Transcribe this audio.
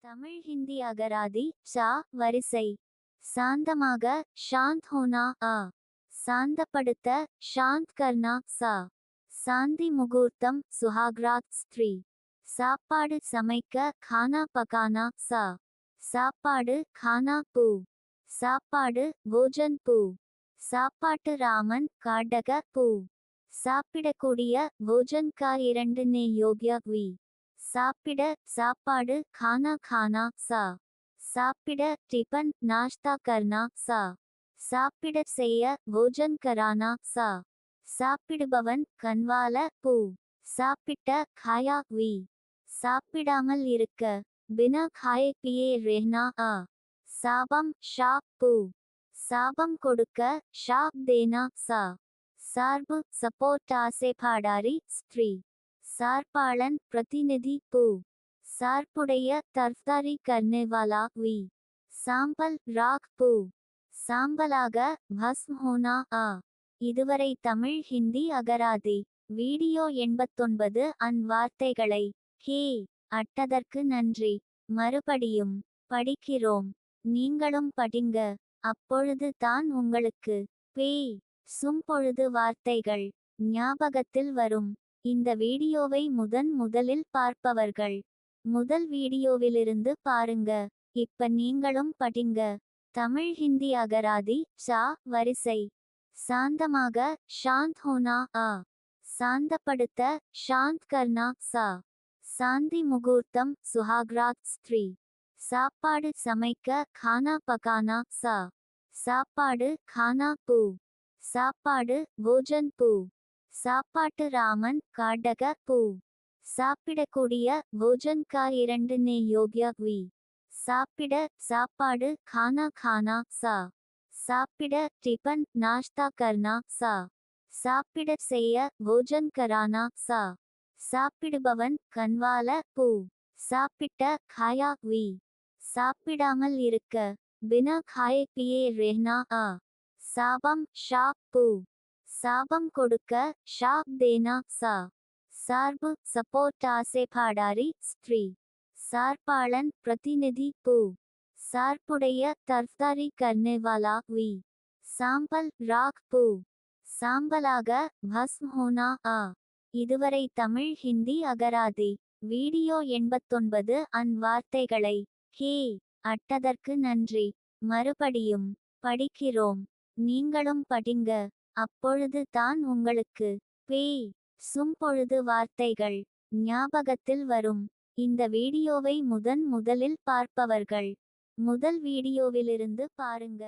தமிழ் ஹிந்தி அகராதி சா வரிசை. சாந்தமாக ஷாந்த் ஹோனா ஆ. சாந்தப்படுத்த ஷாந்த் கர்னா சா. சாந்தி முகூர்த்தம் சுஹாக்ராத் ஸ்திரீ. சாப்பாடு சமைக்க खाना पकाना சா. சாப்பாடு खाना பூ. சாப்பாடு போஜன் பூ. சாப்பாட்டு ராமன் காடக பூ. சாப்பிடக்கூடிய போஜன் கா இரண்டு நே யோக்ய வி. சாப்பிட சாப்பாடு खाना खाना சா. சாப்பிட டிபன் நாஷ்தா கர்னா சா. சாப்பிட செய்ய போஜன் கரானா சா. சாப்பிடுபவன் கன்வால பூ. சாப்பிட்ட खाया வி. சாப்பிடாமல் இருக்க பினா खाए पिए रहना ஆ. சாபம் ஷாப் பூ. சாபம் கொடுக்க ஷாப் தேனா சா. சார்பு சப்போர்ட் ஆசைப்பாடாரி ஸ்திரீ. சார்பாளன் பிரதிநிதி பூ. சார்புடைய தர்ஃப்தாரி கர்னேவாலா வி. சாம்பல் ராக் பூ. சாம்பலாக பஸ்ம் ஹோனா ஆ. இதுவரை தமிழ் ஹிந்தி அகராதி வீடியோ 89 அன் வார்த்தைகளை ஹே அட்டதற்கு நன்றி. மறுபடியும் படிக்கிறோம். நீங்களும் படிங்க. அப்பொழுது தான் உங்களுக்கு பேய் சும்பொழுது வார்த்தைகள் ஞாபகத்தில் வரும். இந்த வீடியோவை முதலில் பார்ப்பவர்கள் முதல் வீடியோவிலிருந்து பாருங்க. இப்ப நீங்களும் படிங்க. தமிழ் ஹிந்தி அகராதி சா வரிசை. சாந்தமாக ஷாந்த் ஹோனா ஆ. சாந்தப்படுத்த ஷாந்த் கர்னா சா. சாந்தி முகூர்த்தம் சுஹாக்ராத் ஸ்திரீ. சாப்பாடு சமைக்க खाना पकाना சா. சாப்பாடு खाना பூ. சாப்பாடு போஜன் பூ. சாப்பாட்டு ராமன் காடக பூ. சாப்பிடக்கூடிய போஜன் கா இரண்டு நே யோக்ய வி. சாப்பிட சாப்பாடு खाना खाना சா. சாப்பிட டிபன் நாஷ்தா கர்னா சா. சாப்பிட செய்ய போஜன் கரானா சா. சாப்பிடுபவன் கன்வால பூ. சாப்பிட்ட खाया வி. சாப்பிடாமல் இருக்க பினா खाए पिए रहना ஆ. சாபம் ஷாப் பூ. சாபம் கொடுக்க ஷாப் தேனா சா. சார்பு சப்போர்ட் ஆசைப்பாடாரி ஸ்திரீ. சார்பாளன் பிரதிநிதி பூ. சார்புடைய தர்ஃப்தாரி கர்னேவாலா வி. சாம்பல் ராக் பூ. சாம்பலாக பஸ்ம் ஹோனா ஆ. இதுவரை தமிழ் ஹிந்தி அகராதி வீடியோ 89 அன் வார்த்தைகளை ஹே அட்டதற்கு நன்றி. மறுபடியும் படிக்கிறோம். நீங்களும் படிங்க. அப்பொழுது தான் உங்களுக்கு பேய் சும்பொழுது வார்த்தைகள் ஞாபகத்தில் வரும். இந்த வீடியோவை முதலில் பார்ப்பவர்கள் முதல் வீடியோவிலிருந்து பாருங்க.